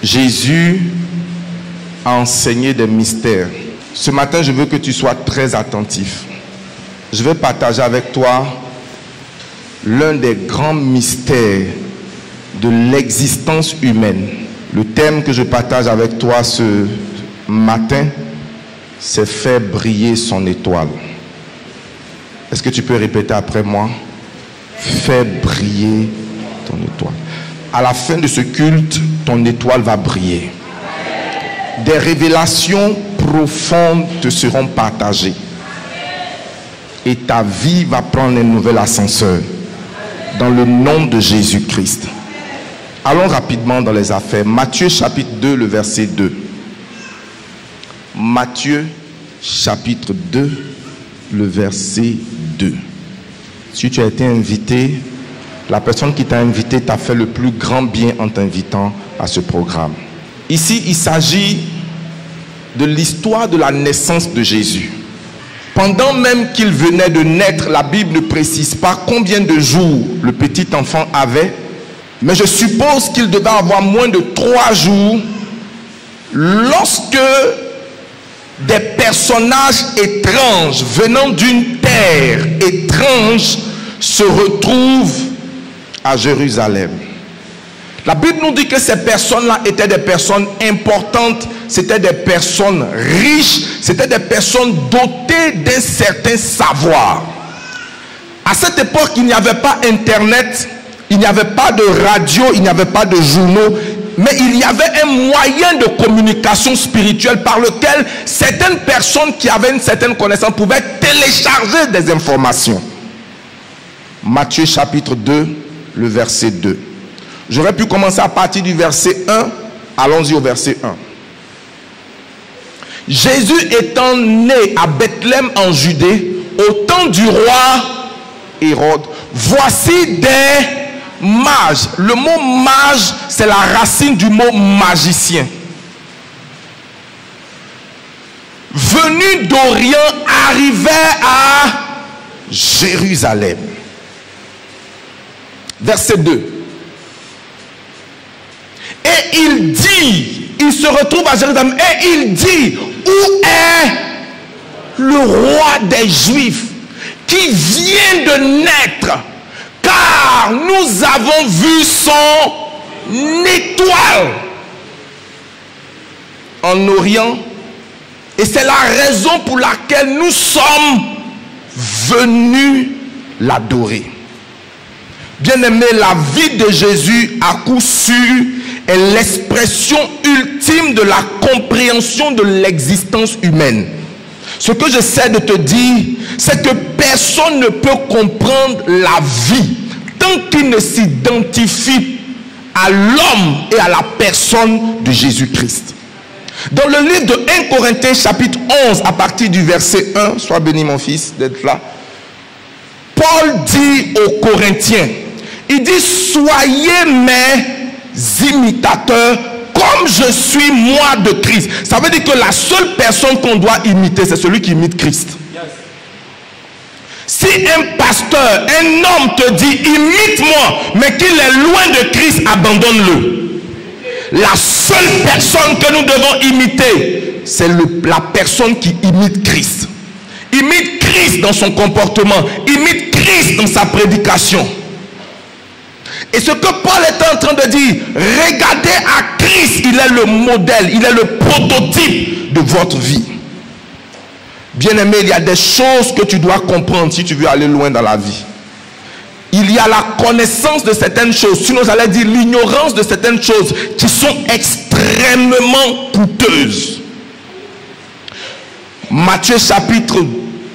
Jésus a enseigné des mystères. Ce matin, je veux que tu sois très attentif. Je vais partager avec toi l'un des grands mystères de l'existence humaine. Le thème que je partage avec toi ce matin, c'est faire briller son étoile. Est-ce que tu peux répéter après moi? Faire briller ton étoile. À la fin de ce culte, ton étoile va briller. Des révélations profondes te seront partagées. Et ta vie va prendre un nouvel ascenseur. Dans le nom de Jésus-Christ. Allons rapidement dans les affaires. Matthieu chapitre 2, le verset 2. Matthieu chapitre 2, le verset 2. Si tu as été invité, la personne qui t'a invité t'a fait le plus grand bien en t'invitant à ce programme. Ici, il s'agit de l'histoire de la naissance de Jésus. Pendant même qu'il venait de naître, la Bible ne précise pas combien de jours le petit enfant avait, mais je suppose qu'il devait avoir moins de 3 jours lorsque des personnages étranges venant d'une terre étrange se retrouvent à Jérusalem. La Bible nous dit que ces personnes-là étaient des personnes importantes, c'était des personnes riches, c'était des personnes dotées d'un certain savoir. À cette époque, il n'y avait pas Internet, il n'y avait pas de radio, il n'y avait pas de journaux, mais il y avait un moyen de communication spirituelle par lequel certaines personnes qui avaient une certaine connaissance pouvaient télécharger des informations. Matthieu chapitre 2, le verset 2. J'aurais pu commencer à partir du verset 1. Allons-y au verset 1. Jésus étant né à Bethléem en Judée, au temps du roi Hérode, voici des mages. Le mot mage, c'est la racine du mot magicien. Venus d'Orient, arrivaient à Jérusalem. Verset 2. Et il dit, il se retrouve à Jérusalem, et il dit, où est le roi des Juifs qui vient de naître? Car nous avons vu son étoile en Orient, et c'est la raison pour laquelle nous sommes venus l'adorer. Bien-aimé, la vie de Jésus à coup sûr est l'expression ultime de la compréhension de l'existence humaine. Ce que j'essaie de te dire, c'est que personne ne peut comprendre la vie tant qu'il ne s'identifie à l'homme et à la personne de Jésus-Christ. Dans le livre de 1 Corinthiens chapitre 11, à partir du verset 1, sois béni mon fils d'être là, Paul dit aux Corinthiens, il dit, soyez mes imitateurs comme je suis moi de Christ. Ça veut dire que la seule personne qu'on doit imiter, c'est celui qui imite Christ. Si un pasteur, un homme te dit imite-moi, mais qu'il est loin de Christ, abandonne-le. La seule personne que nous devons imiter, c'est la personne qui imite Christ. Imite Christ dans son comportement, imite Christ dans sa prédication. Et ce que Paul est en train de dire, regardez à Christ, il est le modèle, il est le prototype de votre vie. Bien-aimé, il y a des choses que tu dois comprendre si tu veux aller loin dans la vie. Il y a la connaissance de certaines choses, sinon j'allais dire l'ignorance de certaines choses qui sont extrêmement coûteuses. Matthieu chapitre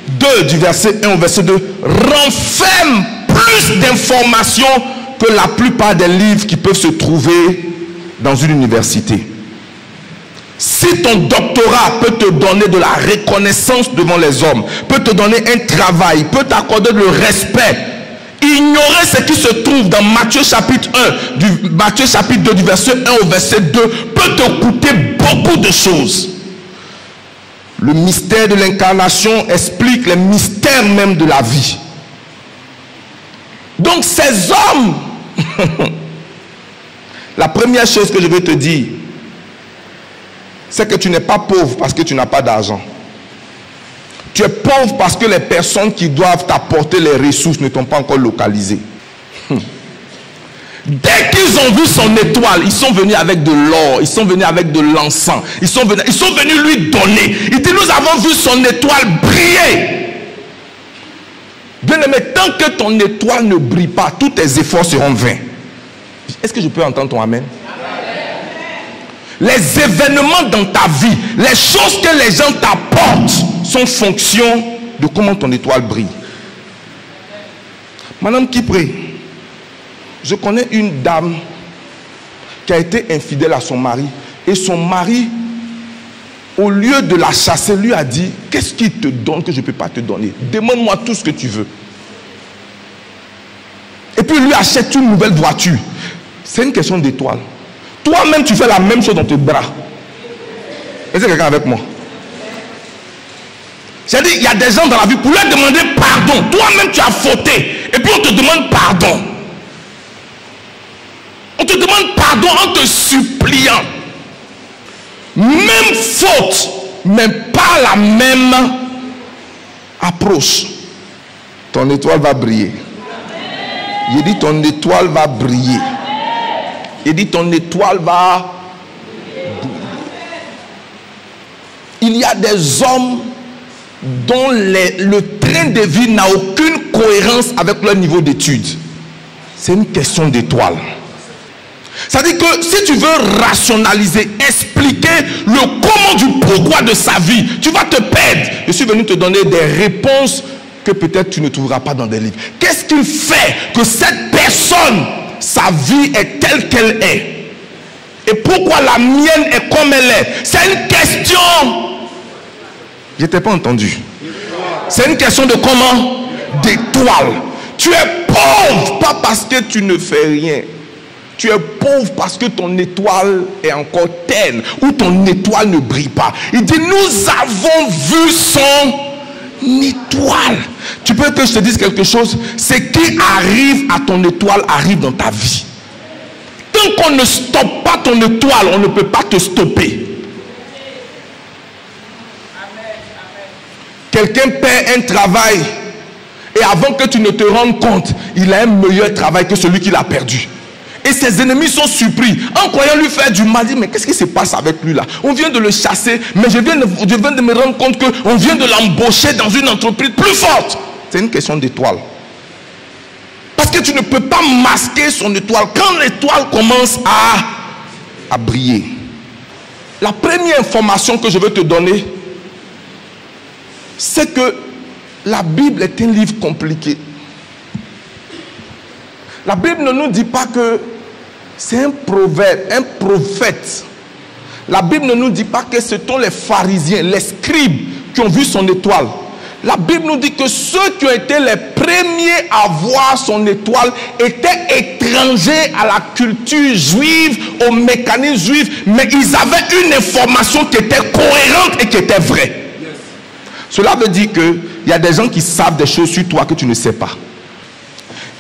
2 du verset 1 au verset 2 renferme plus d'informations que la plupart des livres qui peuvent se trouver dans une université. Si ton doctorat peut te donner de la reconnaissance devant les hommes, peut te donner un travail, peut t'accorder le respect, ignorer ce qui se trouve dans Matthieu chapitre 1, Matthieu chapitre 2 du verset 1 au verset 2 peut te coûter beaucoup de choses. Le mystère de l'incarnation explique les mystères même de la vie. Donc ces hommes, la première chose que je veux te dire, c'est que tu n'es pas pauvre parce que tu n'as pas d'argent. Tu es pauvre parce que les personnes qui doivent t'apporter les ressources ne t'ont pas encore localisé. Dès qu'ils ont vu son étoile, ils sont venus avec de l'or, ils sont venus avec de l'encens, ils sont venus lui donner. Il dit, nous avons vu son étoile briller. Bien-aimé, tant que ton étoile ne brille pas, tous tes efforts seront vains. Est-ce que je peux entendre ton amen? Les événements dans ta vie, les choses que les gens t'apportent sont fonction de comment ton étoile brille. Madame Kipré, je connais une dame qui a été infidèle à son mari et son mari, au lieu de la chasser, lui a dit, qu'est-ce qu'il te donne que je ne peux pas te donner? Demande-moi tout ce que tu veux. Et puis lui achète une nouvelle voiture. C'est une question d'étoile. Toi-même, tu fais la même chose dans tes bras. Est-ce que quelqu'un avec moi? J'ai dit, il y a des gens dans la vie, pour leur demander pardon. Toi-même, tu as fauté. Et puis on te demande pardon. On te demande pardon en te suppliant. Même faute, mais pas la même approche. Ton étoile va briller. Il dit ton étoile va briller. Il dit ton étoile va briller. Il y a des hommes dont le train de vie n'a aucune cohérence avec leur niveau d'études. C'est une question d'étoile. C'est-à-dire que si tu veux rationaliser, expliquer le comment du pourquoi de sa vie, tu vas te perdre. Je suis venu te donner des réponses que peut-être tu ne trouveras pas dans des livres. Qu'est-ce qui fait que cette personne, sa vie est telle qu'elle est? Et pourquoi la mienne est comme elle est? C'est une question. Je t'ai pas entendu. C'est une question de comment? D'étoile. Tu es pauvre, pas parce que tu ne fais rien. Tu es pauvre parce que ton étoile est encore terne, ou ton étoile ne brille pas. Il dit, nous avons vu son étoile. Tu peux que je te dise quelque chose? Ce qui arrive à ton étoile arrive dans ta vie. Tant qu'on ne stoppe pas ton étoile, on ne peut pas te stopper. Quelqu'un perd un travail et avant que tu ne te rendes compte, il a un meilleur travail que celui qu'il a perdu. Et ses ennemis sont surpris. En croyant lui faire du mal, ils disent, mais qu'est-ce qui se passe avec lui là? On vient de le chasser, mais je viens de me rendre compte qu'on vient de l'embaucher dans une entreprise plus forte. C'est une question d'étoile. Parce que tu ne peux pas masquer son étoile. Quand l'étoile commence à briller. La première information que je veux te donner, c'est que la Bible est un livre compliqué. La Bible ne nous dit pas que c'est un proverbe, un prophète. La Bible ne nous dit pas que ce sont les pharisiens, les scribes qui ont vu son étoile. La Bible nous dit que ceux qui ont été les premiers à voir son étoile étaient étrangers à la culture juive, au mécanisme juif, mais ils avaient une information qui était cohérente et qui était vraie. Cela veut dire qu'il y a des gens qui savent des choses sur toi que tu ne sais pas.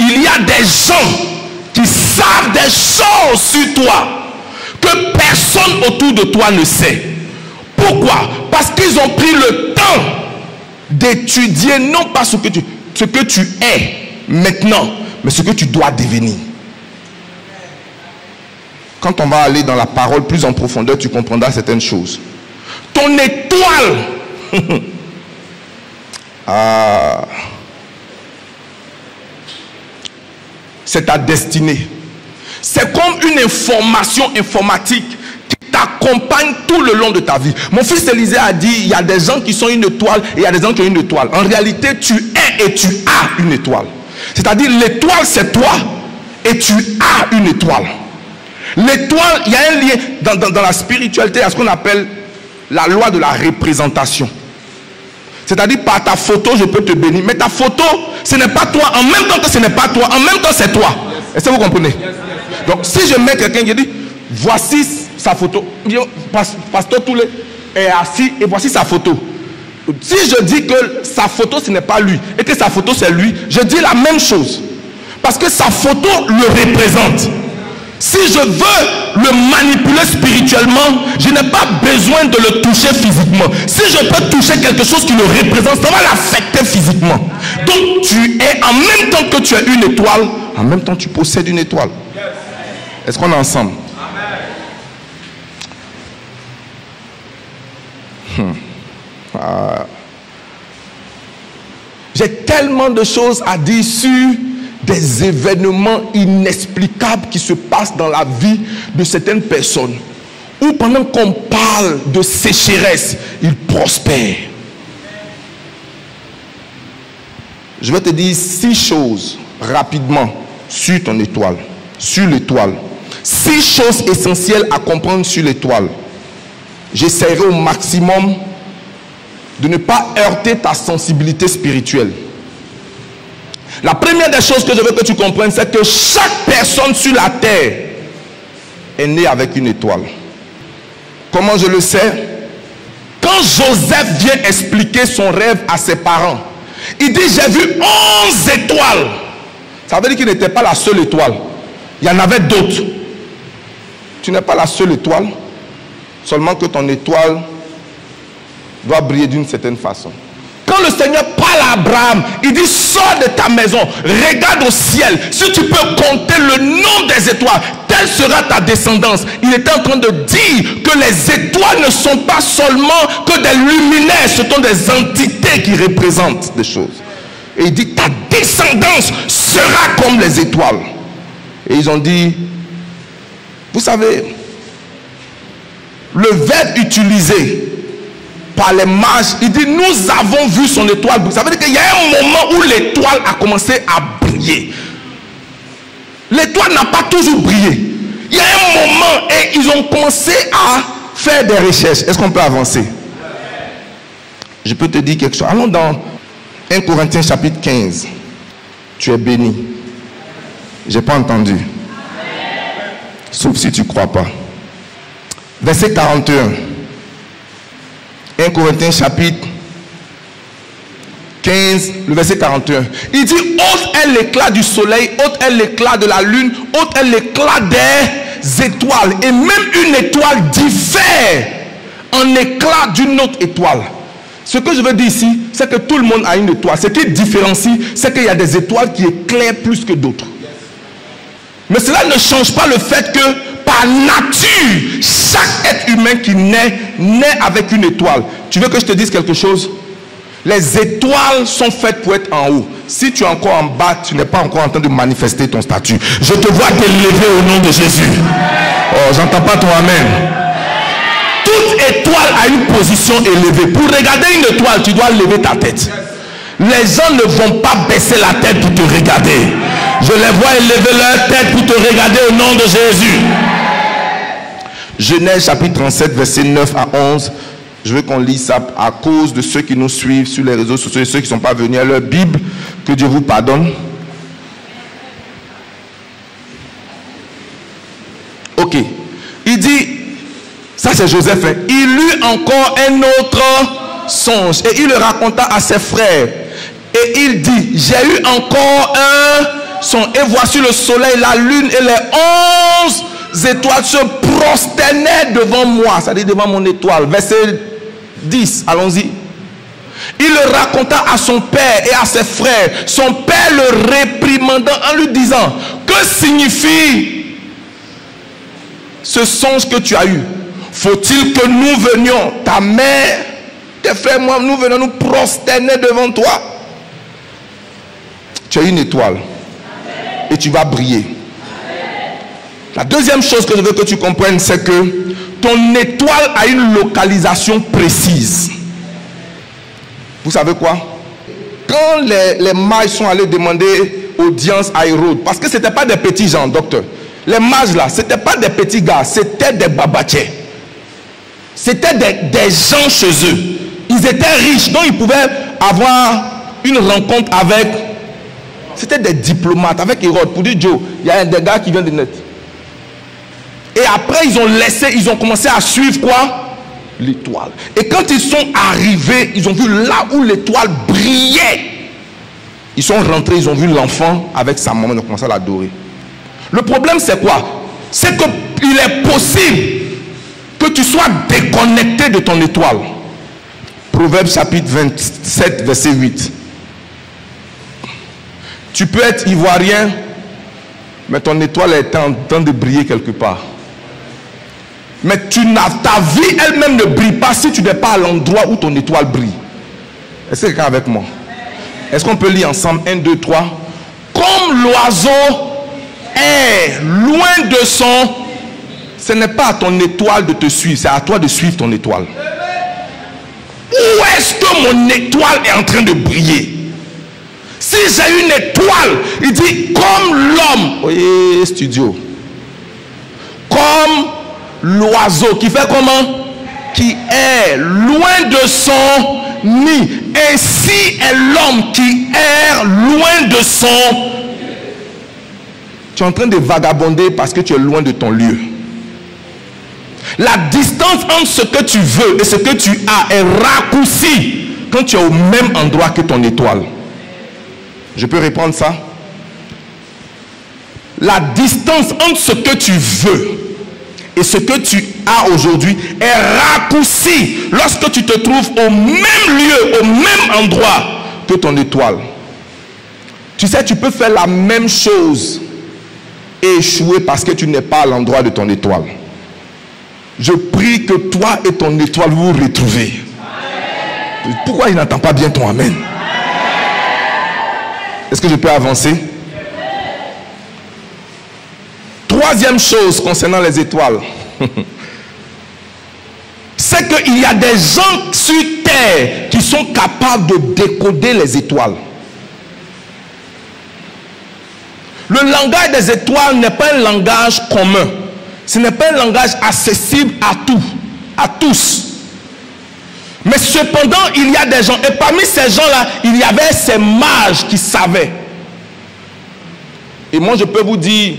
Il y a des gens qui savent des choses sur toi que personne autour de toi ne sait. Pourquoi? Parce qu'ils ont pris le temps d'étudier non pas ce que tu es maintenant, mais ce que tu dois devenir. Quand on va aller dans la parole plus en profondeur, tu comprendras certaines choses. Ton étoile c'est ta destinée. C'est comme une information informatique qui t'accompagne tout le long de ta vie. Mon fils Élisée a dit, il y a des gens qui sont une étoile et il y a des gens qui ont une étoile. En réalité, tu es et tu as une étoile. C'est-à-dire, l'étoile, c'est toi et tu as une étoile. L'étoile, il y a un lien dans la spiritualité à ce qu'on appelle la loi de la représentation. C'est-à-dire, par ta photo, je peux te bénir. Mais ta photo, ce n'est pas toi. En même temps que ce n'est pas toi, en même temps, c'est toi. Est-ce que vous comprenez? Donc, si je mets quelqu'un qui dit, voici sa photo. Pasteur Toulé est assis et voici sa photo. Si je dis que sa photo, ce n'est pas lui, et que sa photo, c'est lui, je dis la même chose. Parce que sa photo le représente. Si je veux le manipuler spirituellement, je n'ai pas besoin de le toucher physiquement. Si je peux toucher quelque chose qui le représente, ça va l'affecter physiquement. Donc tu es, en même temps que tu es une étoile, en même temps tu possèdes une étoile. Est-ce qu'on est ensemble? J'ai tellement de choses à dire sur des événements inexplicables qui se passent dans la vie de certaines personnes, où pendant qu'on parle de sécheresse, ils prospèrent. Je vais te dire 6 choses rapidement sur ton étoile, sur l'étoile. 6 choses essentielles à comprendre sur l'étoile. J'essaierai au maximum de ne pas heurter ta sensibilité spirituelle. La première des choses que je veux que tu comprennes, c'est que chaque personne sur la terre est née avec une étoile. Comment je le sais? Quand Joseph vient expliquer son rêve à ses parents, il dit: j'ai vu 11 étoiles. Ça veut dire qu'il n'était pas la seule étoile. Il y en avait d'autres. Tu n'es pas la seule étoile, seulement que ton étoile doit briller d'une certaine façon. Quand le Seigneur parle à Abraham, il dit: sors de ta maison, regarde au ciel. Si tu peux compter le nombre des étoiles, telle sera ta descendance. Il était en train de dire que les étoiles ne sont pas seulement que des luminaires, ce sont des entités qui représentent des choses. Et il dit: ta descendance sera comme les étoiles. Et ils ont dit, vous savez, le verbe utilisé par les mages, il dit: nous avons vu son étoile. Ça veut dire qu'il y a un moment où l'étoile a commencé à briller. L'étoile n'a pas toujours brillé. Il y a un moment et ils ont commencé à faire des recherches. Est-ce qu'on peut avancer? Je peux te dire quelque chose. Allons dans 1 Corinthiens chapitre 15. Tu es béni. Je n'ai pas entendu. Sauf si tu ne crois pas. Verset 41. 1 Corinthiens chapitre 15, le verset 41. Il dit: haute est l'éclat du soleil, haute est l'éclat de la lune, haute est l'éclat des étoiles. Et même une étoile diffère en éclat d'une autre étoile. Ce que je veux dire ici, c'est que tout le monde a une étoile. Ce qui différencie, c'est qu'il y a des étoiles qui éclairent plus que d'autres. Mais cela ne change pas le fait que par nature, chaque être humain qui naît avec une étoile. Tu veux que je te dise quelque chose? Les étoiles sont faites pour être en haut. Si tu es encore en bas, tu n'es pas encore en train de manifester ton statut. Je te vois t'élever au nom de Jésus. Oh, j'entends pas ton amen. Toute étoile a une position élevée. Pour regarder une étoile, tu dois lever ta tête. Les gens ne vont pas baisser la tête pour te regarder. Je les vois élever leur tête pour te regarder au nom de Jésus. Genèse chapitre 37, verset 9 à 11. Je veux qu'on lise ça à cause de ceux qui nous suivent sur les réseaux sociaux et ceux qui ne sont pas venus à leur Bible. Que Dieu vous pardonne. Ok. Il dit, ça c'est Joseph, hein. Il eut encore un autre songe et il le raconta à ses frères. Et il dit: j'ai eu encore un songe. Et voici le soleil, la lune et les 11 étoiles se prosternaient devant moi. C'est-à-dire devant mon étoile. Verset 10, allons-y. Il le raconta à son père et à ses frères. Son père le réprimandant en lui disant: que signifie ce songe que tu as eu? Faut-il que nous venions, ta mère, tes frères, moi, nous venons nous prosterner devant toi? Tu as une étoile et tu vas briller. La deuxième chose que je veux que tu comprennes, c'est que ton étoile a une localisation précise. Vous savez quoi? Quand les mages sont allés demander audience à Hérode, parce que ce n'étaient pas des petits gens, docteur. Les mages là, ce n'étaient pas des petits gars, c'était des babatiers. C'était des gens chez eux. Ils étaient riches, donc ils pouvaient avoir une rencontre avec... C'était des diplomates avec Hérode. Pour dire: Joe, il y a des gars qui viennent de net. Et après, ils ont commencé à suivre quoi? L'étoile. Et quand ils sont arrivés, ils ont vu là où l'étoile brillait. Ils sont rentrés, ils ont vu l'enfant avec sa maman, ils ont commencé à l'adorer. Le problème, c'est quoi? c'est qu'il est possible que tu sois déconnecté de ton étoile. Proverbe chapitre 27, verset 8. Tu peux être ivoirien, mais ton étoile est en train de briller quelque part. Mais ta vie elle-même ne brille pas si tu n'es pas à l'endroit où ton étoile brille. Est-ce que quelqu'un est avec moi? Est-ce qu'on peut lire ensemble 1, 2, 3? Comme l'oiseau est loin de son... Ce n'est pas à ton étoile de te suivre, c'est à toi de suivre ton étoile. Où est-ce que mon étoile est en train de briller? Si j'ai une étoile, il dit comme l'homme. Oui, studio. Comme l'oiseau qui fait comment? Qui est loin de son nid. Ainsi est l'homme qui erre loin de son... Tu es en train de vagabonder parce que tu es loin de ton lieu. La distance entre ce que tu veux et ce que tu as est raccourcie quand tu es au même endroit que ton étoile. Je peux répondre ça? La distance entre ce que tu veux et ce que tu as aujourd'hui est raccourcie lorsque tu te trouves au même lieu, au même endroit que ton étoile. Tu sais, tu peux faire la même chose et échouer parce que tu n'es pas à l'endroit de ton étoile. Je prie que toi et ton étoile vous vous retrouvez. Pourquoi il n'entend pas bien ton amen? Est-ce que je peux avancer? Troisième chose concernant les étoiles, c'est qu'il y a des gens sur terre qui sont capables de décoder les étoiles. Le langage des étoiles n'est pas un langage commun. Ce n'est pas un langage accessible à tous. Mais cependant, il y a des gens, et parmi ces gens-là, il y avait ces mages qui savaient. Et moi, je peux vous dire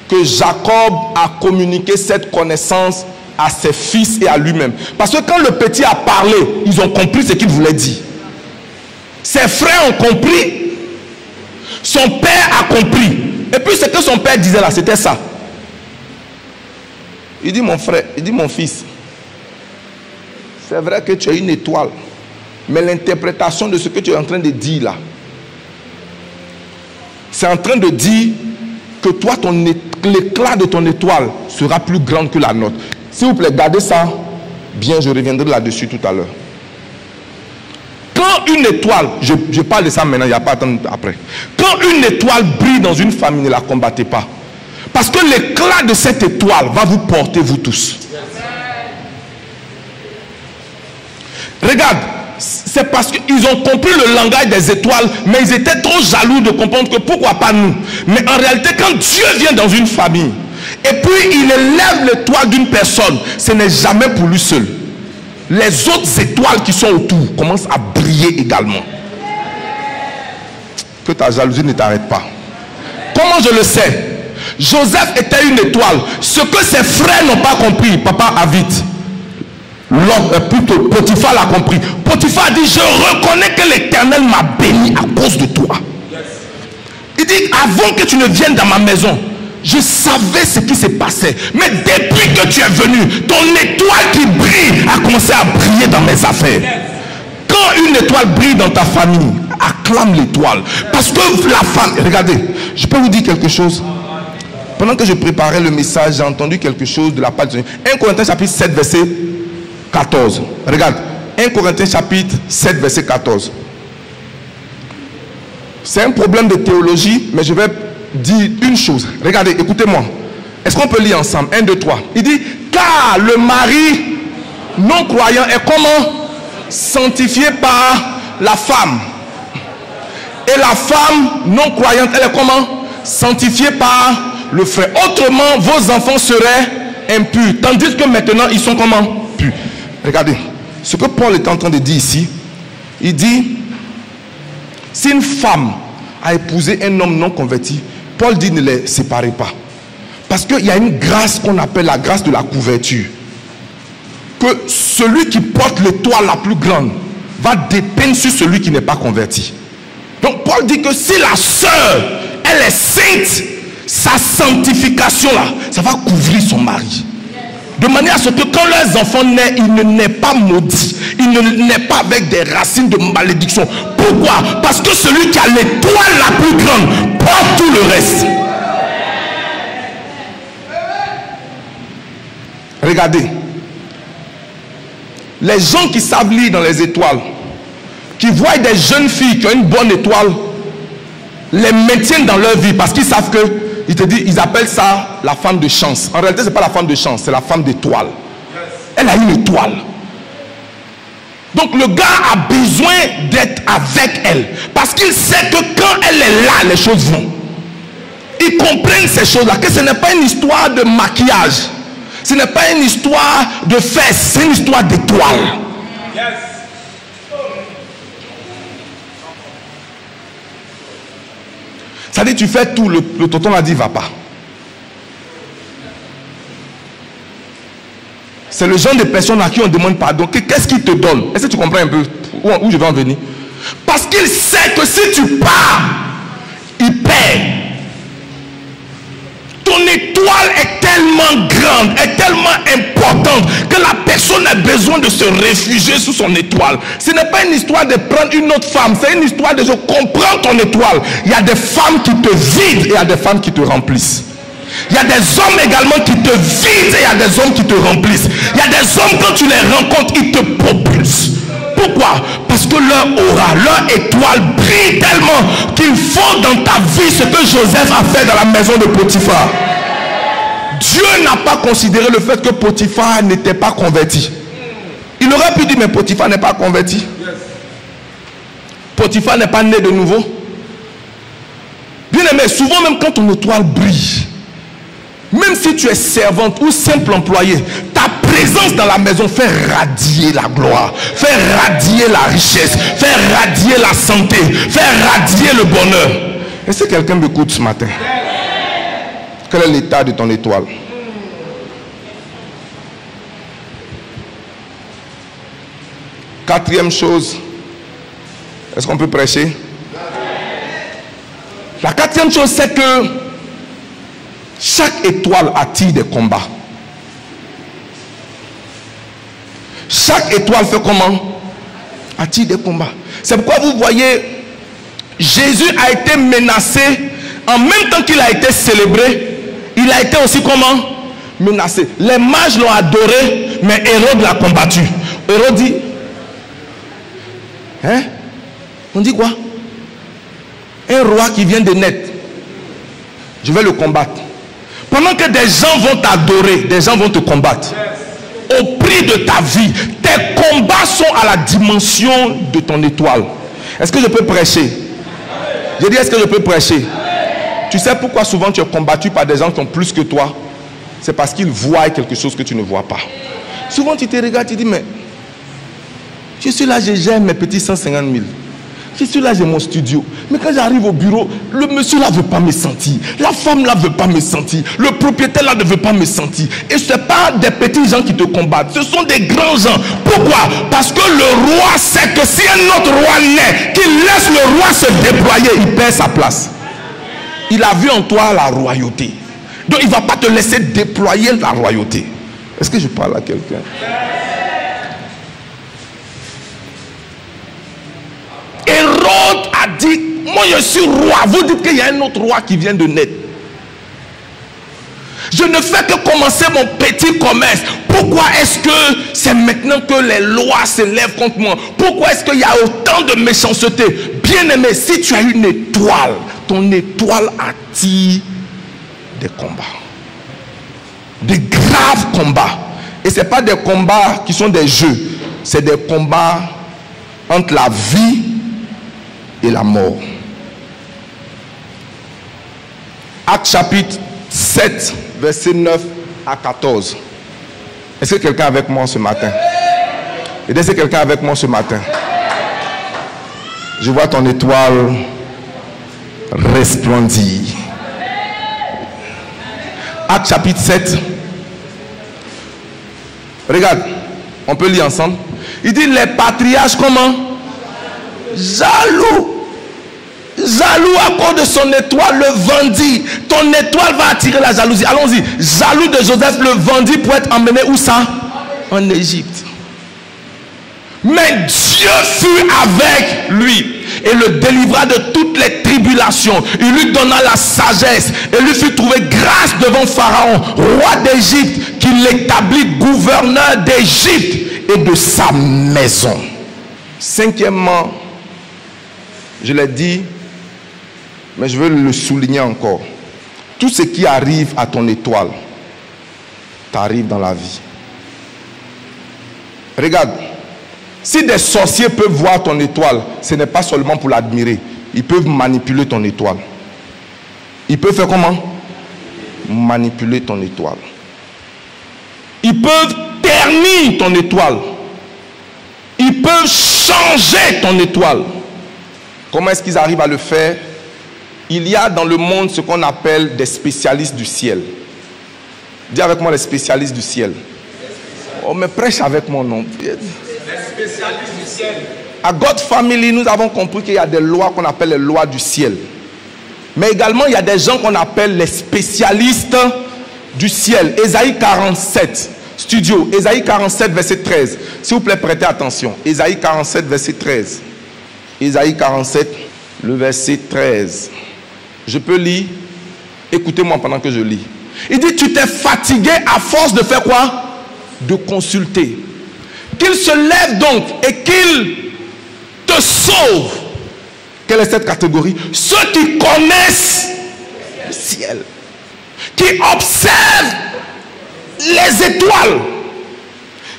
que Jacob a communiqué cette connaissance à ses fils et à lui-même. Parce que quand le petit a parlé, ils ont compris ce qu'il voulait dire. Ses frères ont compris. Son père a compris. Et puis ce que son père disait là, c'était ça. Il dit, mon frère, il dit, mon fils, c'est vrai que tu as une étoile, mais l'interprétation de ce que tu es en train de dire là, c'est en train de dire que toi, l'éclat de ton étoile sera plus grand que la nôtre. S'il vous plaît, gardez ça bien, je reviendrai là-dessus tout à l'heure. Quand une étoile, je parle de ça maintenant, il n'y a pas à attendre après. Quand une étoile brille dans une famille, ne la combattez pas. Parce que l'éclat de cette étoile va vous porter, vous tous. Regarde, c'est parce qu'ils ont compris le langage des étoiles, mais ils étaient trop jaloux de comprendre que pourquoi pas nous. Mais en réalité, quand Dieu vient dans une famille, et puis il élève l'étoile d'une personne, ce n'est jamais pour lui seul. Les autres étoiles qui sont autour commencent à briller également. Que ta jalousie ne t'arrête pas. Comment je le sais? Joseph était une étoile. Ce que ses frères n'ont pas compris, papa a vite. Plutôt, Potiphar l'a compris. Potiphar a dit, je reconnais que l'Éternel m'a béni à cause de toi. Il dit, avant que tu ne viennes dans ma maison, je savais ce qui se passait. Mais depuis que tu es venu, ton étoile qui brille a commencé à briller dans mes affaires. Quand une étoile brille dans ta famille, acclame l'étoile. Parce que la femme, regardez, je peux vous dire quelque chose. Pendant que je préparais le message, j'ai entendu quelque chose de la part de Dieu. 1 Corinthiens chapitre 7, verset 14. Regarde, 1 Corinthiens chapitre 7, verset 14. C'est un problème de théologie, mais je vais dire une chose. Regardez, écoutez-moi. Est-ce qu'on peut lire ensemble? 1, 2, 3. Il dit, car le mari non-croyant est comment? Sanctifié par la femme. Et la femme non-croyante, elle est comment? Sanctifiée par le frère. Autrement, vos enfants seraient impurs. Tandis que maintenant, ils sont comment? Purs. Regardez, ce que Paul est en train de dire ici, il dit, si une femme a épousé un homme non converti, Paul dit ne les séparez pas. Parce qu'il y a une grâce qu'on appelle la grâce de la couverture. Que celui qui porte l'étoile la plus grande va dépeindre sur celui qui n'est pas converti. Donc Paul dit que si la sœur, elle est sainte, sa sanctification là, ça va couvrir son mari. De manière à ce que quand leurs enfants naissent, ils ne naissent pas maudits. Ils ne naissent pas avec des racines de malédiction. Pourquoi? Parce que celui qui a l'étoile la plus grande porte tout le reste. Regardez. Les gens qui savent lire dans les étoiles, qui voient des jeunes filles qui ont une bonne étoile, les maintiennent dans leur vie parce qu'ils savent que, ils appellent ça la femme de chance. En réalité, ce n'est pas la femme de chance, c'est la femme d'étoile. Elle a une étoile. Donc le gars a besoin d'être avec elle parce qu'il sait que quand elle est là, les choses vont. Ils comprennent ces choses-là, que ce n'est pas une histoire de maquillage. Ce n'est pas une histoire de fesses, c'est une histoire d'étoile. Ça dit, tu fais tout, le tonton a dit, va pas. C'est le genre de personnes à qui on demande pardon. Qu'est-ce qu'il te donne? Est-ce que tu comprends un peu où je vais en venir? Parce qu'il sait que si tu pars, il perd. Ton étoile est tellement grande, est tellement importante que la personne a besoin de se réfugier sous son étoile. Ce n'est pas une histoire de prendre une autre femme, c'est une histoire de je comprends ton étoile. Il y a des femmes qui te vident et il y a des femmes qui te remplissent. Il y a des hommes également qui te vident et il y a des hommes qui te remplissent. Il y a des hommes, quand tu les rencontres, ils te propulsent. Pourquoi? Parce que leur aura, leur étoile brille tellement qu'ils font dans ta vie ce que Joseph a fait dans la maison de Potiphar. Dieu n'a pas considéré le fait que Potiphar n'était pas converti. Il aurait pu dire, mais Potiphar n'est pas converti. Potiphar n'est pas né de nouveau. Bien aimé, souvent même quand ton étoile brille, même si tu es servante ou simple employé, ta présence dans la maison fait radier la gloire, fait radier la richesse, fait radier la santé, fait radier le bonheur. Est-ce que quelqu'un m'écoute ce matin? Quel est l'état de ton étoile? Quatrième chose, est-ce qu'on peut prêcher? La quatrième chose, c'est que chaque étoile attire des combats. Chaque étoile fait comment? Attire des combats. C'est pourquoi vous voyez, Jésus a été menacé en même temps qu'il a été célébré. Il a été aussi comment? Menacé. Les mages l'ont adoré, mais Hérode l'a combattu. Hérode dit, hein? On dit quoi? Un roi qui vient de naître, je vais le combattre. Pendant que des gens vont t'adorer, des gens vont te combattre. Au prix de ta vie, tes combats sont à la dimension de ton étoile. Est-ce que je peux prêcher? Je dis, est-ce que je peux prêcher? Tu sais pourquoi souvent tu es combattu par des gens qui ont plus que toi? C'est parce qu'ils voient quelque chose que tu ne vois pas. Souvent tu te regardes, tu dis, mais je suis là, je gère mes petits 150 000. Je suis là, j'ai mon studio. Mais quand j'arrive au bureau, le monsieur là ne veut pas me sentir. La femme là ne veut pas me sentir. Le propriétaire là ne veut pas me sentir. Et ce n'est pas des petits gens qui te combattent. Ce sont des grands gens. Pourquoi? Parce que le roi sait que si un autre roi naît, qu'il laisse le roi se déployer, il perd sa place. Il a vu en toi la royauté. Donc il ne va pas te laisser déployer la royauté. Est-ce que je parle à quelqu'un? Hérode a dit, moi je suis roi. Vous dites qu'il y a un autre roi qui vient de naître. Je ne fais que commencer mon petit commerce. Pourquoi est-ce que c'est maintenant que les lois se lèvent contre moi? Pourquoi est-ce qu'il y a autant de méchanceté? Bien aimé, si tu as une étoile, ton étoile attire des combats. Des graves combats. Et ce n'est pas des combats qui sont des jeux. C'est des combats entre la vie et la mort. Actes chapitre 7, verset 9 à 14. Est-ce que quelqu'un est avec moi ce matin? Est-ce que quelqu'un est avec moi ce matin? Je vois ton étoile resplendir. Actes chapitre 7. Regarde, on peut lire ensemble. Il dit les patriarches comment? Jaloux. Jaloux à cause de son étoile, le vendit. Ton étoile va attirer la jalousie. Allons-y. Jaloux de Joseph, le vendit pour être emmené où ça? En Égypte. Mais Dieu fut avec lui et le délivra de toutes les tribulations. Il lui donna la sagesse et lui fit trouver grâce devant Pharaon, roi d'Égypte, qui l'établit gouverneur d'Égypte et de sa maison. Cinquièmement, je l'ai dit, mais je veux le souligner encore. Tout ce qui arrive à ton étoile t'arrive dans la vie. Regarde, si des sorciers peuvent voir ton étoile, ce n'est pas seulement pour l'admirer. Ils peuvent manipuler ton étoile. Ils peuvent faire comment? Manipuler ton étoile. Ils peuvent ternir ton étoile. Ils peuvent changer ton étoile. Comment est-ce qu'ils arrivent à le faire? Il y a dans le monde ce qu'on appelle des spécialistes du ciel. Dis avec moi les spécialistes du ciel. Oh, mais prêche avec mon nom. Les spécialistes du ciel. À God Family, nous avons compris qu'il y a des lois qu'on appelle les lois du ciel. Mais également, il y a des gens qu'on appelle les spécialistes du ciel. Ésaïe 47, studio. Ésaïe 47, verset 13. S'il vous plaît, prêtez attention. Ésaïe 47, verset 13. Ésaïe 47, le verset 13. Je peux lire. Écoutez-moi pendant que je lis. Il dit, tu t'es fatigué à force de faire quoi? De consulter. Qu'il se lève donc et qu'il te sauve. Quelle est cette catégorie? Ceux qui connaissent le ciel, qui observent les étoiles.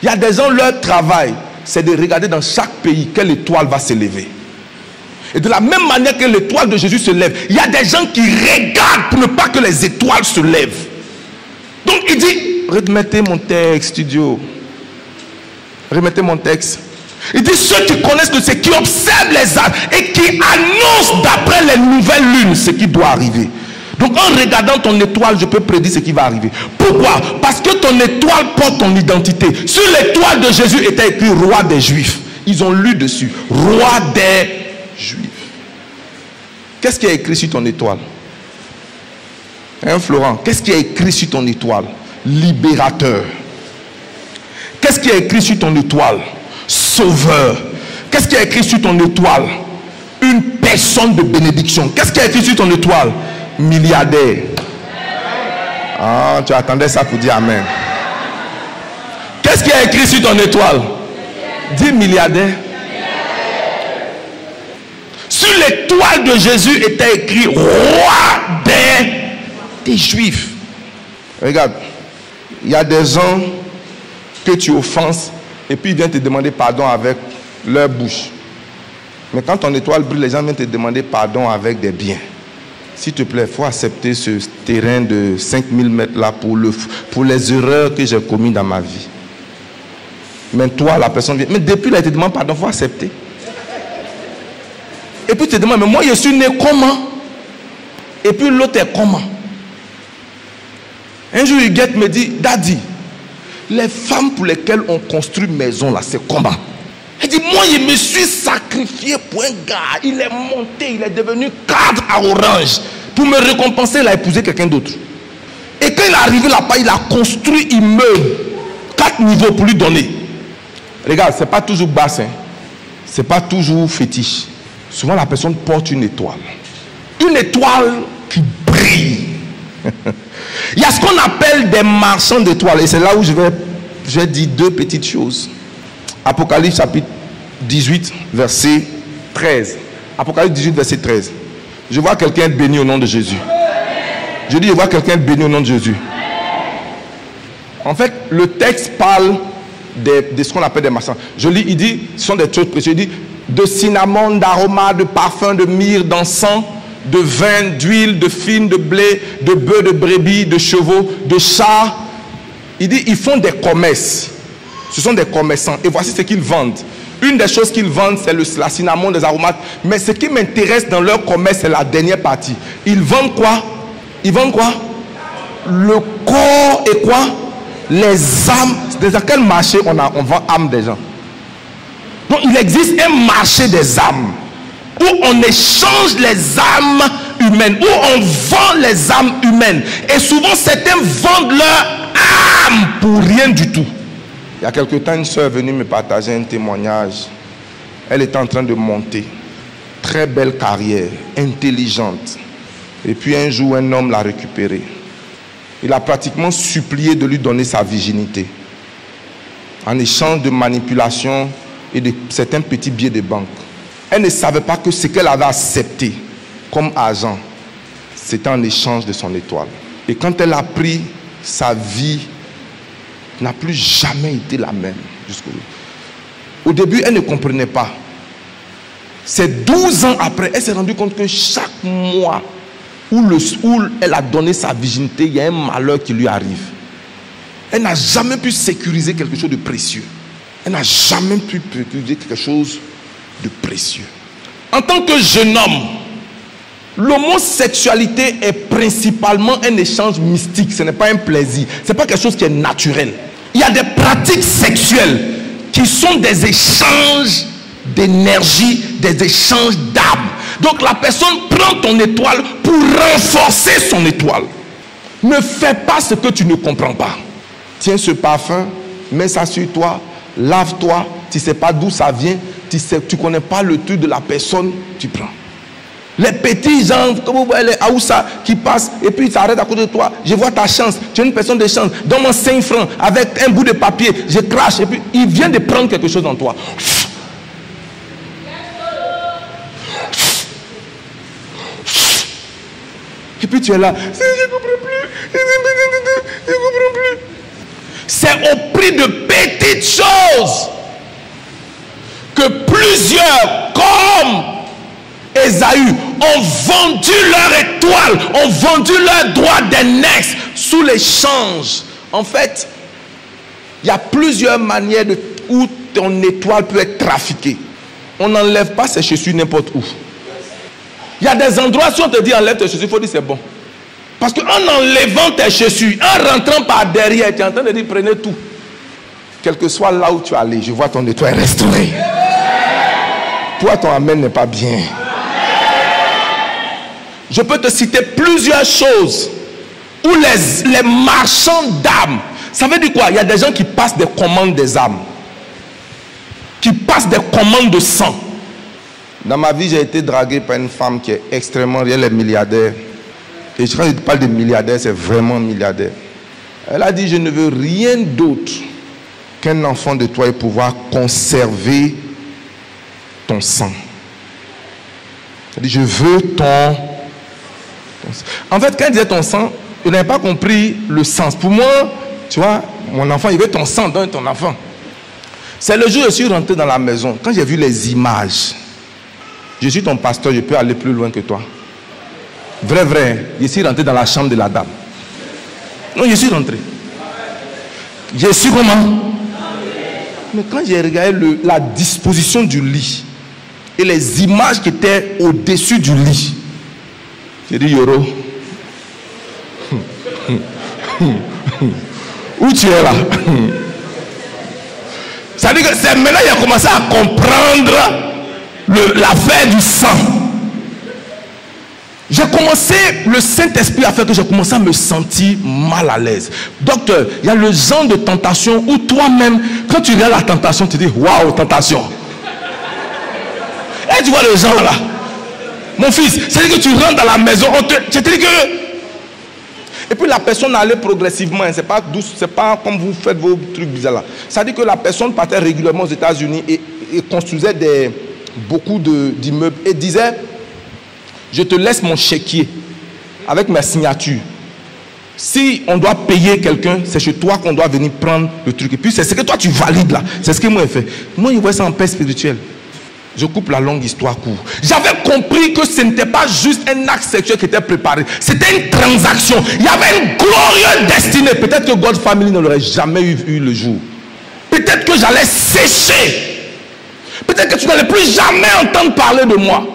Il y a des gens, leur travail, c'est de regarder dans chaque pays quelle étoile va s'élever. Et de la même manière que l'étoile de Jésus se lève, il y a des gens qui regardent pour ne pas que les étoiles se lèvent. Donc il dit, remettez mon texte, studio. Remettez mon texte. Il dit, ceux qui connaissent le ciel, qui observent les arbres et qui annoncent d'après les nouvelles lunes ce qui doit arriver. Donc en regardant ton étoile, je peux prédire ce qui va arriver. Pourquoi? Parce que ton étoile porte ton identité. Sur l'étoile de Jésus était écrit roi des Juifs. Ils ont lu dessus, roi des Juifs. Qu'est-ce qui est écrit sur ton étoile? Hein, Florent, qu'est-ce qui est écrit sur ton étoile? Libérateur. Qu'est-ce qui est écrit sur ton étoile? Sauveur. Qu'est-ce qui est écrit sur ton étoile? Une personne de bénédiction. Qu'est-ce qui est écrit sur ton étoile? Milliardaire. Ah, tu attendais ça pour dire amen. Qu'est-ce qui est écrit sur ton étoile? Dis milliardaire. Sur l'étoile de Jésus était écrit roi des Juifs. Regarde, il y a des gens que tu offenses et puis ils viennent te demander pardon avec leur bouche. Mais quand ton étoile brille, les gens viennent te demander pardon avec des biens. S'il te plaît, il faut accepter ce terrain de 5000 mètres là pour les erreurs que j'ai commises dans ma vie. Mais toi, la personne vient. Mais depuis là, il te demande pardon, il faut accepter. Et puis tu te demandes, mais moi je suis né comment? Et puis l'autre est comment? Un jour, Huguette me dit, Daddy, les femmes pour lesquelles on construit maison là, c'est comment? Elle dit, moi je me suis sacrifié pour un gars. Il est monté, il est devenu cadre à Orange. Pour me récompenser, il a épousé quelqu'un d'autre. Et quand il est arrivé là-bas, il a construit immeuble 4 niveaux pour lui donner. Regarde, c'est pas toujours basse, hein. C'est pas toujours fétiche. Souvent la personne porte une étoile. Une étoile qui brille. Il y a ce qu'on appelle des marchands d'étoiles. Et c'est là où je vais dire deux petites choses. Apocalypse chapitre 18, verset 13. Apocalypse 18, verset 13. Je vois quelqu'un béni au nom de Jésus. Je dis, je vois quelqu'un béni au nom de Jésus. En fait, le texte parle de ce qu'on appelle des marchands. Je lis, il dit, ce sont des choses précieuses. Il dit, de cinnamon, d'aromates, de parfums, de myrrhe, d'encens, de vin, d'huile, de fine, de blé, de bœufs, de brebis, de chevaux, de chars. Il dit, ils font des commerces. Ce sont des commerçants. Et voici ce qu'ils vendent. Une des choses qu'ils vendent, c'est la cinnamon, des aromates. Mais ce qui m'intéresse dans leur commerce, c'est la dernière partie. Ils vendent quoi? Ils vendent quoi? Le corps et quoi? Les âmes. Dans quel marché on vend âmes des gens? Donc il existe un marché des âmes. où on échange les âmes humaines, où on vend les âmes humaines. Et souvent, certains vendent leur âme pour rien du tout. Il y a quelque temps, une soeur est venue me partager un témoignage. Elle était en train de monter. Très belle carrière, intelligente. Et puis un jour, un homme l'a récupérée. Il a pratiquement supplié de lui donner sa virginité. En échange de manipulation et de certains petits billets de banque. Elle ne savait pas que ce qu'elle avait accepté comme argent, c'était en échange de son étoile. Et quand elle a pris, sa vie n'a plus jamais été la même jusqu'au bout. Au début, elle ne comprenait pas. C'est 12 ans après, elle s'est rendue compte que chaque mois où elle a donné sa virginité, il y a un malheur qui lui arrive. Elle n'a jamais pu sécuriser quelque chose de précieux. Elle n'a jamais pu sécuriser quelque chose de précieux. En tant que jeune homme, l'homosexualité est principalement un échange mystique. Ce n'est pas un plaisir. Ce n'est pas quelque chose qui est naturel. Il y a des pratiques sexuelles qui sont des échanges d'énergie, des échanges d'âme. Donc la personne prend ton étoile pour renforcer son étoile. Ne fais pas ce que tu ne comprends pas. Tiens ce parfum, mets ça sur toi, lave-toi, tu ne sais pas d'où ça vient, tu ne connais pas le truc de la personne, tu prends. Les petits gens, comme vous voyez les Aoussa qui passent et puis ils s'arrêtent à côté de toi. Je vois ta chance, tu es une personne de chance. Donne-moi 5 francs avec un bout de papier, je crache et puis il vient de prendre quelque chose en toi. Et puis tu es là, je ne comprends plus, je ne comprends plus. C'est au prix de petites choses que plusieurs, comme Ésaü, ont vendu leur étoile, ont vendu leur droit d'aînesse sous l'échange. En fait, il y a plusieurs manières où ton étoile peut être trafiquée. On n'enlève pas ses chaussures n'importe où. Il y a des endroits, si on te dit enlève tes chaussures, il faut dire c'est bon. Parce qu'en enlevant tes chaussures, en rentrant par derrière, tu es en train de dire prenez tout. Quel que soit là où tu es allé, je vois ton étoile restaurée. Toi, ton amen n'est pas bien. Je peux te citer plusieurs choses où les marchands d'âmes, ça veut dire quoi? Il y a des gens qui passent des commandes des âmes, qui passent des commandes de sang. Dans ma vie, j'ai été dragué par une femme qui est extrêmement riche, elle est milliardaire. Et quand je parle de milliardaire, c'est vraiment milliardaire. Elle a dit, je ne veux rien d'autre qu'un enfant de toi et pouvoir conserver ton sang. Elle dit, je veux ton... En fait, quand elle disait ton sang, je n'avais pas compris le sens. Pour moi, tu vois, mon enfant, il veut ton sang, donne ton enfant. C'est le jour où je suis rentré dans la maison. Quand j'ai vu les images, je suis ton pasteur, je peux aller plus loin que toi. Vrai, vrai, je suis rentré dans la chambre de la dame. Non, je suis rentré. Je suis comment? Mais quand j'ai regardé la disposition du lit et les images qui étaient au-dessus du lit, j'ai dit, Yoro, où tu es là? Ça veut dire que c'est maintenant qu'il a commencé à comprendre l'affaire du sang. J'ai commencé, le Saint-Esprit a fait que j'ai commencé à me sentir mal à l'aise. Docteur, il y a le genre de tentation où toi-même, quand tu regardes la tentation, tu dis, waouh, tentation. Et tu vois le genre là. Mon fils, c'est-à-dire que tu rentres dans la maison, je te dis que... Et puis la personne allait progressivement, c'est pas douce, c'est pas comme vous faites vos trucs bizarres là. Ça dit que la personne partait régulièrement aux États-Unis et construisait beaucoup d'immeubles et disait, je te laisse mon chéquier avec ma signature. Si on doit payer quelqu'un, c'est chez toi qu'on doit venir prendre le truc. Et puis c'est ce que toi tu valides là. C'est ce que moi j'ai fait. Moi je vois ça en paix spirituelle. Je coupe la longue histoire court. J'avais compris que ce n'était pas juste un acte sexuel qui était préparé. C'était une transaction. Il y avait une glorieuse destinée. Peut-être que God's Family ne l'aurait jamais eu le jour. Peut-être que j'allais sécher. Peut-être que tu n'allais plus jamais entendre parler de moi.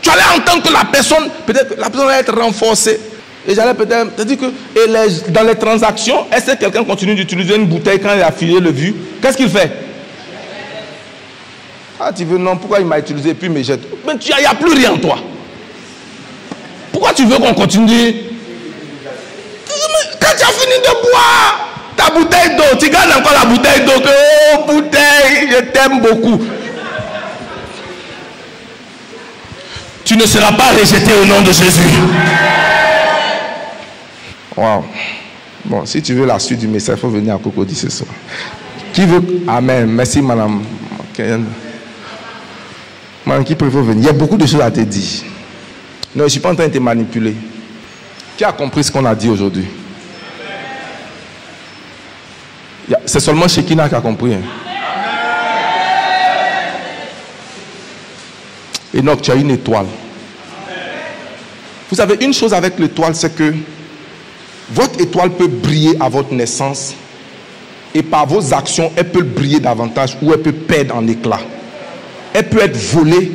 Tu allais entendre que la personne, peut-être que la personne allait être renforcée. Et j'allais peut-être, c'est-à-dire que dans les transactions, est-ce que quelqu'un continue d'utiliser une bouteille quand il a filé le vu? Qu'est-ce qu'il fait? Ah, tu veux, non, pourquoi il m'a utilisé et puis il me jette? Mais il n'y a plus rien en toi. Pourquoi tu veux qu'on continue? Quand tu as fini de boire ta bouteille d'eau, tu gardes encore la bouteille d'eau. Oh, bouteille, je t'aime beaucoup. Tu ne seras pas rejeté au nom de Jésus. Wow. Bon, si tu veux la suite du message, il faut venir à Cocody ce soir. Qui veut? Amen. Merci, madame. Madame, qui préfère venir? Il y a beaucoup de choses à te dire. Non, je ne suis pas en train de te manipuler. Qui a compris ce qu'on a dit aujourd'hui? C'est seulement Shekina qui a compris. Hein. Et donc, tu as une étoile. Vous savez, une chose avec l'étoile, c'est que votre étoile peut briller à votre naissance et par vos actions, elle peut briller davantage ou elle peut perdre en éclat. Elle peut être volée,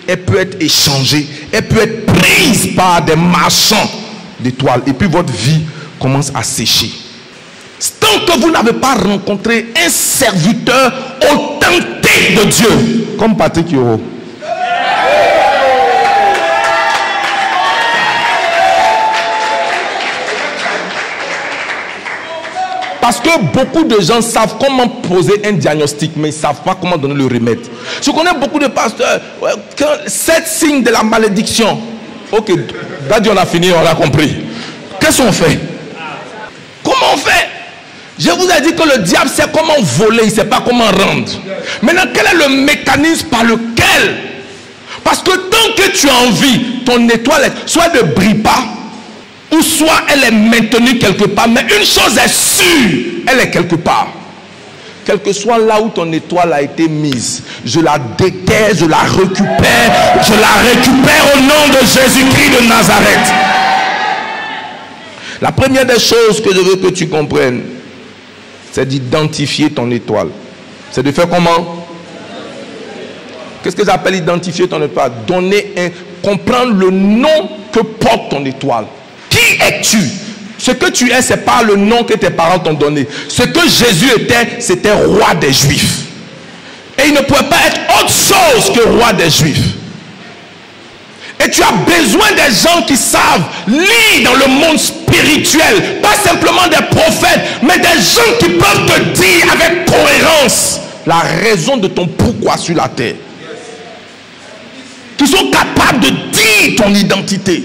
elle peut être échangée, elle peut être prise par des marchands d'étoiles et puis votre vie commence à sécher. Tant que vous n'avez pas rencontré un serviteur authentique de Dieu, comme Patrick Yoro. Parce que beaucoup de gens savent comment poser un diagnostic, mais ils ne savent pas comment donner le remède. Je connais beaucoup de pasteurs, 7 signes de la malédiction. Ok, on a fini, on a compris. Qu'est-ce qu'on fait? Comment on fait? Je vous ai dit que le diable sait comment voler, il ne sait pas comment rendre. Maintenant, quel est le mécanisme par lequel? Parce que tant que tu as envie, ton étoile soit ne brille pas, ou soit elle est maintenue quelque part, mais une chose est sûre, elle est quelque part. Quel que soit là où ton étoile a été mise, je la déterre, je la récupère au nom de Jésus-Christ de Nazareth. La première des choses que je veux que tu comprennes, c'est d'identifier ton étoile. C'est de faire comment? Qu'est-ce que j'appelle identifier ton étoile? Comprendre le nom que porte ton étoile. Qui es-tu? Ce que tu es, ce n'est pas le nom que tes parents t'ont donné. Ce que Jésus était, c'était roi des Juifs. Et il ne pouvait pas être autre chose que roi des Juifs. Et tu as besoin des gens qui savent lire dans le monde spirituel. Pas simplement des prophètes, mais des gens qui peuvent te dire avec cohérence la raison de ton pourquoi sur la terre. Qui sont capables de dire ton identité.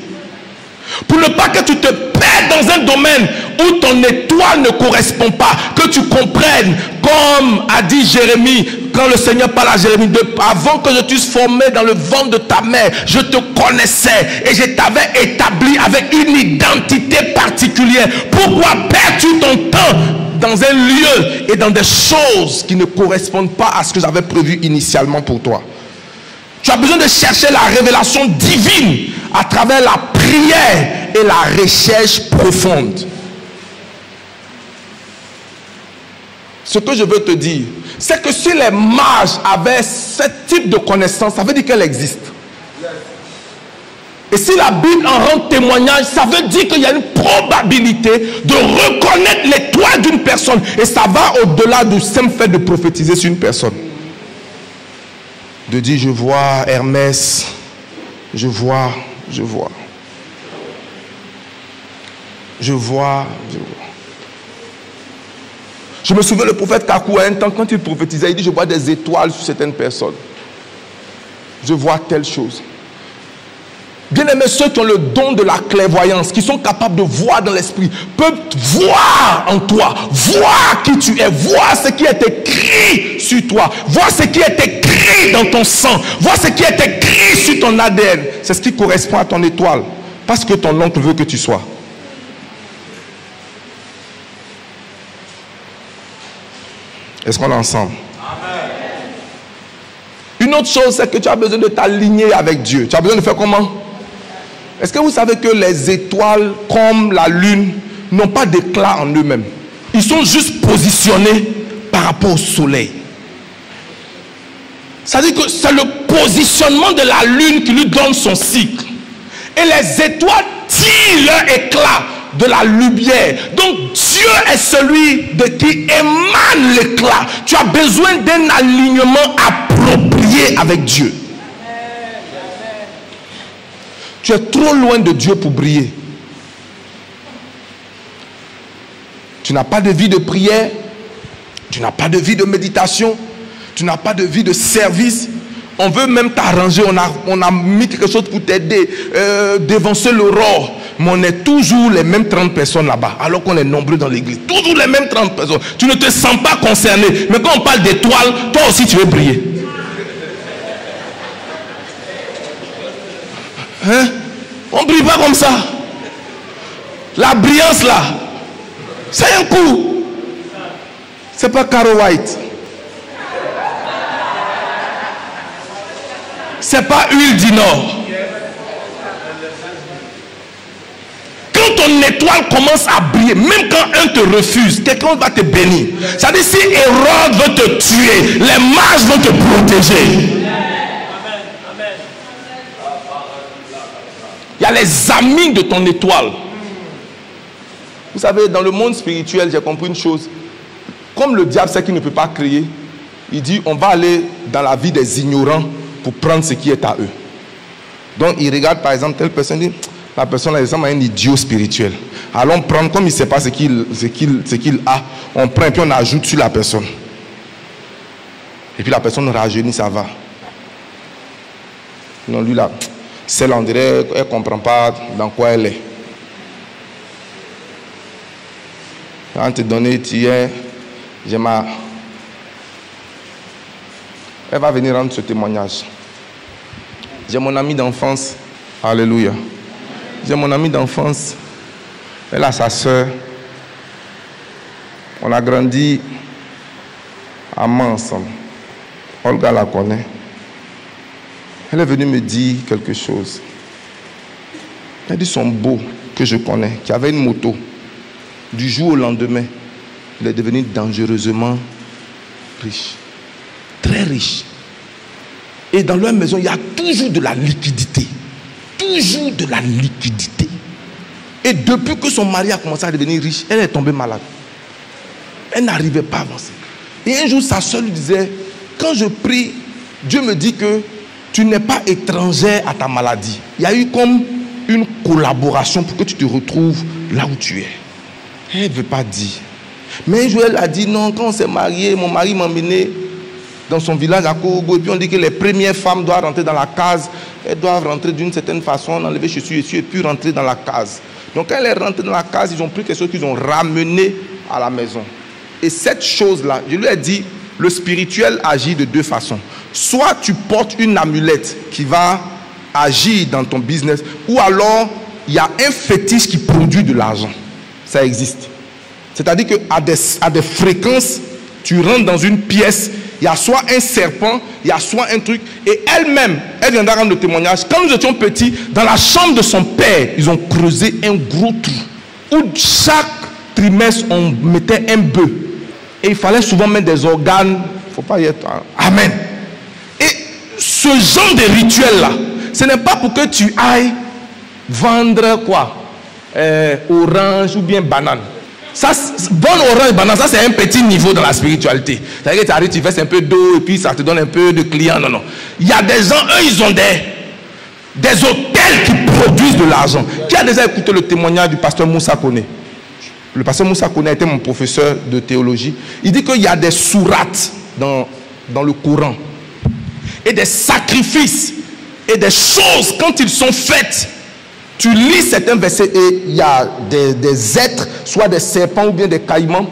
Pour ne pas que tu te perdes dans un domaine où ton étoile ne correspond pas. Que tu comprennes, comme a dit Jérémie, quand le Seigneur parle à Jérémie, avant que je t'eusse formé dans le ventre de ta mère, je te connaissais et je t'avais établi avec une identité particulière. Pourquoi perds-tu ton temps dans un lieu et dans des choses qui ne correspondent pas à ce que j'avais prévu initialement pour toi? Tu as besoin de chercher la révélation divine à travers la prière et la recherche profonde. Ce que je veux te dire, c'est que si les mages avaient ce type de connaissance, ça veut dire qu'elle existe. Et si la Bible en rend témoignage, ça veut dire qu'il y a une probabilité de reconnaître l'étoile d'une personne. Et ça va au-delà du simple fait de prophétiser sur une personne. De dire, je vois Hermès, je vois. Je me souviens, le prophète Kakou, à un temps, quand il prophétisait, il dit, je vois des étoiles sur certaines personnes. Je vois telle chose. Bien aimés, ceux qui ont le don de la clairvoyance, qui sont capables de voir dans l'esprit, peuvent voir en toi, voir qui tu es, voir ce qui est écrit sur toi, voir ce qui est écrit dans ton sang, voir ce qui est écrit sur ton ADN. C'est ce qui correspond à ton étoile, pas ce que ton oncle veut que tu sois. Est-ce qu'on est ensemble? Amen. Une autre chose, c'est que tu as besoin de t'aligner avec Dieu. Tu as besoin de faire comment? Est-ce que vous savez que les étoiles, comme la lune, n'ont pas d'éclat en eux-mêmes? Ils sont juste positionnés par rapport au soleil. C'est-à-dire que c'est le positionnement de la lune qui lui donne son cycle. Et les étoiles tirent leur éclat de la lumière. Donc Dieu est celui de qui émane l'éclat. Tu as besoin d'un alignement approprié t'approprier avec Dieu. Tu es trop loin de Dieu pour briller. Tu n'as pas de vie de prière, tu n'as pas de vie de méditation, tu n'as pas de vie de service. On veut même t'arranger, on a mis quelque chose pour t'aider, dévancer l'aurore. Mais on est toujours les mêmes 30 personnes là-bas, alors qu'on est nombreux dans l'église. Toujours les mêmes 30 personnes. Tu ne te sens pas concerné. Mais quand on parle d'étoiles, toi aussi tu veux briller. Hein? On ne brille pas comme ça. La brillance là, c'est un coup. C'est pas Caro White. C'est pas huile du Nord. Quand ton étoile commence à briller, même quand un te refuse, quelqu'un va te bénir. Ça veut dire si Hérode veut te tuer, les mages vont te protéger. Il y a les amis de ton étoile. Vous savez, dans le monde spirituel, j'ai compris une chose. Comme le diable sait qu'il ne peut pas créer, il dit on va aller dans la vie des ignorants pour prendre ce qui est à eux. Donc il regarde par exemple telle personne, dit la personne ressemble à un idiot spirituel. Allons prendre, comme il ne sait pas ce qu'il a, on prend et puis on ajoute sur la personne. Et puis la personne rajeunit, ça va. Non, lui là, celle on dirait, elle ne comprend pas dans quoi elle est. Quand te donner hier, j'ai ma... Elle va venir rendre ce témoignage. J'ai mon ami d'enfance. Alléluia. J'ai mon ami d'enfance. Elle a sa soeur. On a grandi à Mans ensemble. Olga la connaît. Elle est venue me dire quelque chose. Elle dit son beau que je connais, qui avait une moto. Du jour au lendemain, il est devenu dangereusement riche. Très riche. Et dans leur maison, il y a toujours de la liquidité. Toujours de la liquidité. Et depuis que son mari a commencé à devenir riche, elle est tombée malade. Elle n'arrivait pas à avancer. Et un jour, sa soeur lui disait, quand je prie, Dieu me dit que tu n'es pas étrangère à ta maladie. Il y a eu comme une collaboration pour que tu te retrouves là où tu es. Elle ne veut pas dire. Mais un jour, elle a dit, non, quand on s'est marié, mon mari m'a emmené dans son village à Kogo, et puis on dit que les premières femmes doivent rentrer dans la case, elles doivent rentrer d'une certaine façon, enlever chaussures et puis rentrer dans la case. Donc quand elle est rentrée dans la case, ils ont pris quelque chose qu'ils ont ramené à la maison. Et cette chose-là, je lui ai dit, le spirituel agit de deux façons. Soit tu portes une amulette qui va agir dans ton business, ou alors il y a un fétiche qui produit de l'argent. Ça existe. C'est-à-dire qu'à des fréquences, tu rentres dans une pièce, il y a soit un serpent, il y a soit un truc. Et elle-même, elle viendra rendre le témoignage. Quand nous étions petits, dans la chambre de son père, ils ont creusé un gros trou. Où chaque trimestre, on mettait un bœuf. Et il fallait souvent mettre des organes. Il ne faut pas y être. Amen. Et ce genre de rituel-là, ce n'est pas pour que tu ailles vendre quoi? Orange ou bien banane. Ça, bonne orange, banane, ça c'est un petit niveau dans la spiritualité. C'est-à-dire que tu arrives, tu verses un peu d'eau et puis ça te donne un peu de clients. Non, non. Il y a des gens, eux, ils ont des hôtels qui produisent de l'argent. Qui a déjà écouté le témoignage du pasteur Moussa Kone? Le pasteur Moussa Kone était mon professeur de théologie. Il dit qu'il y a des sourates dans le Coran. Et des sacrifices. Et des choses, quand ils sont faites, tu lis certains versets et il y a des êtres, soit des serpents ou bien des caïmans.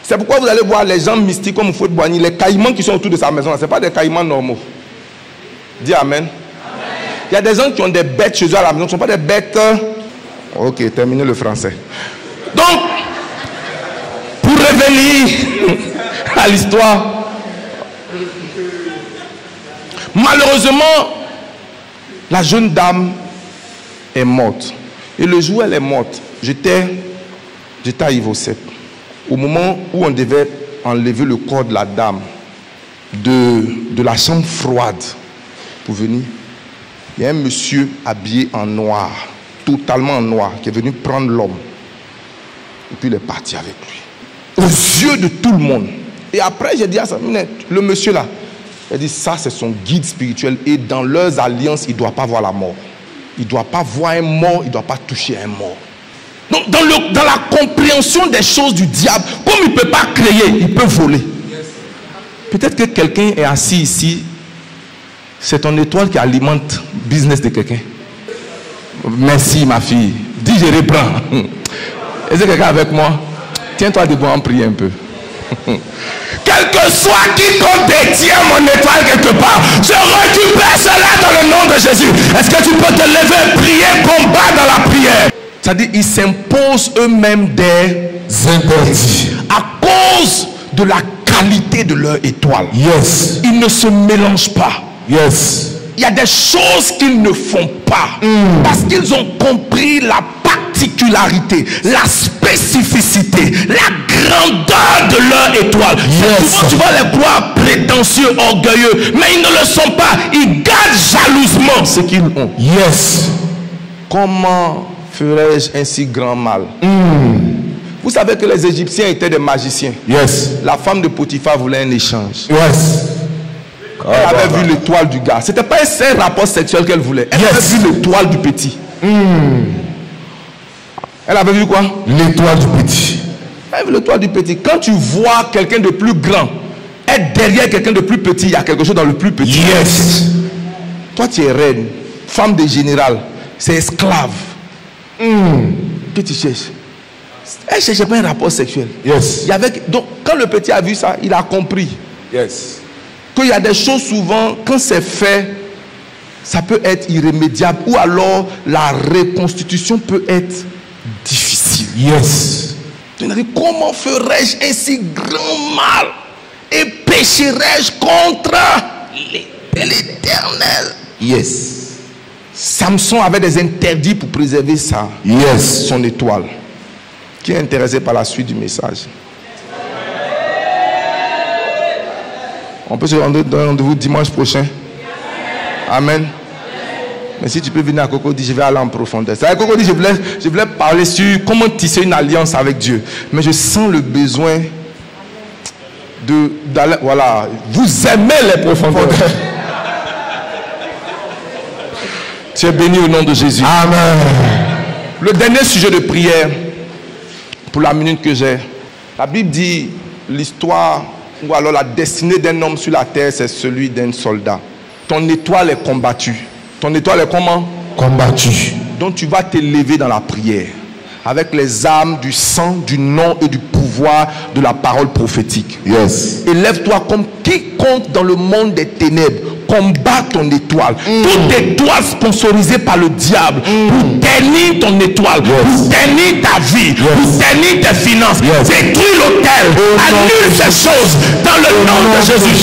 C'est pourquoi vous allez voir les gens mystiques comme Fouet Boigny, les caïmans qui sont autour de sa maison, ce n'est pas des caïmans normaux. Dis amen. Il y a des gens qui ont des bêtes chez eux à la maison, ce ne sont pas des bêtes. Ok, terminez le français. Donc, pour revenir à l'histoire, malheureusement, la jeune dame est morte. Et le jour où elle est morte, j'étais à Ivosep. Au moment où on devait enlever le corps de la dame de la chambre froide pour venir, il y a un monsieur habillé en noir, totalement en noir, qui est venu prendre l'homme. Et puis il est parti avec lui. Aux yeux de tout le monde. Et après, j'ai dit à ça, le monsieur là, Elle dit ça, c'est son guide spirituel. Et dans leurs alliances, il ne doit pas voir la mort. Il ne doit pas voir un mort, il ne doit pas toucher un mort. Donc, dans la compréhension des choses du diable, comme il ne peut pas créer, il peut voler. Peut-être que quelqu'un est assis ici, c'est ton étoile qui alimente le business de quelqu'un. Merci, ma fille. Dis, je reprends. Est-ce que quelqu'un avec moi? Tiens-toi debout, en prie un peu. Quel que soit quiconque détient mon étoile quelque part, je récupère cela dans le nom de Jésus. Est-ce que tu peux te lever, prier, combattre dans la prière? C'est-à-dire, ils s'imposent eux-mêmes des interdits à cause de la qualité de leur étoile. Yes. Ils ne se mélangent pas. Yes. Il y a des choses qu'ils ne font pas parce qu'ils ont compris la particularité, la spécificité, la grandeur de leur étoile. Yes. Souvent tu vas les croire prétentieux, orgueilleux, mais ils ne le sont pas. Ils gardent jalousement ce qu'ils ont. Yes. Comment ferais-je un si grand mal? Vous savez que les Égyptiens étaient des magiciens. Yes. La femme de Potiphar voulait un échange. Yes. Elle avait vu l'étoile du gars. C'était pas un rapport sexuel qu'elle voulait. Elle avait vu l'étoile du petit. Elle avait vu quoi? L'étoile du petit. Elle avait vu l'étoile du petit. Quand tu vois quelqu'un de plus grand être derrière quelqu'un de plus petit, il y a quelque chose dans le plus petit. Yes. Toi tu es reine, femme de général, c'est esclave. Que tu cherches? Elle ne cherchait pas un rapport sexuel. Yes. Donc quand le petit a vu ça, il a compris. Yes. Qu'il y a des choses souvent, quand c'est fait, ça peut être irrémédiable. Ou alors la reconstitution peut être difficile. Yes. Comment ferais-je un si grand mal? Et pécherais-je contre l'Éternel? Yes. Samson avait des interdits pour préserver ça. Yes. Son étoile. Qui est intéressé par la suite du message? On peut se rendre dans un rendez-vous dimanche prochain. Amen. Mais si tu peux venir à Coco, dis je vais aller en profondeur. C'est à Coco dit je voulais parler sur comment tisser une alliance avec Dieu. Mais je sens le besoin d'aller. Voilà. Vous aimez les profondeurs. Tu es béni au nom de Jésus. Amen. Le dernier sujet de prière, pour la minute que j'ai, la Bible dit l'histoire ou alors la destinée d'un homme sur la terre, c'est celui d'un soldat. Ton étoile est combattue. Ton étoile est comment? Combattue. Donc tu vas t'élever dans la prière avec les armes du sang, du nom et du pouvoir de la parole prophétique. Yes. Élève-toi comme quiconque dans le monde des ténèbres. Combat ton étoile. Toute étoile sponsorisée par le diable pour ternir ton étoile, pour ternir ta vie, pour ternir tes finances. Détruis l'autel. Annule ces choses dans le nom de Jésus.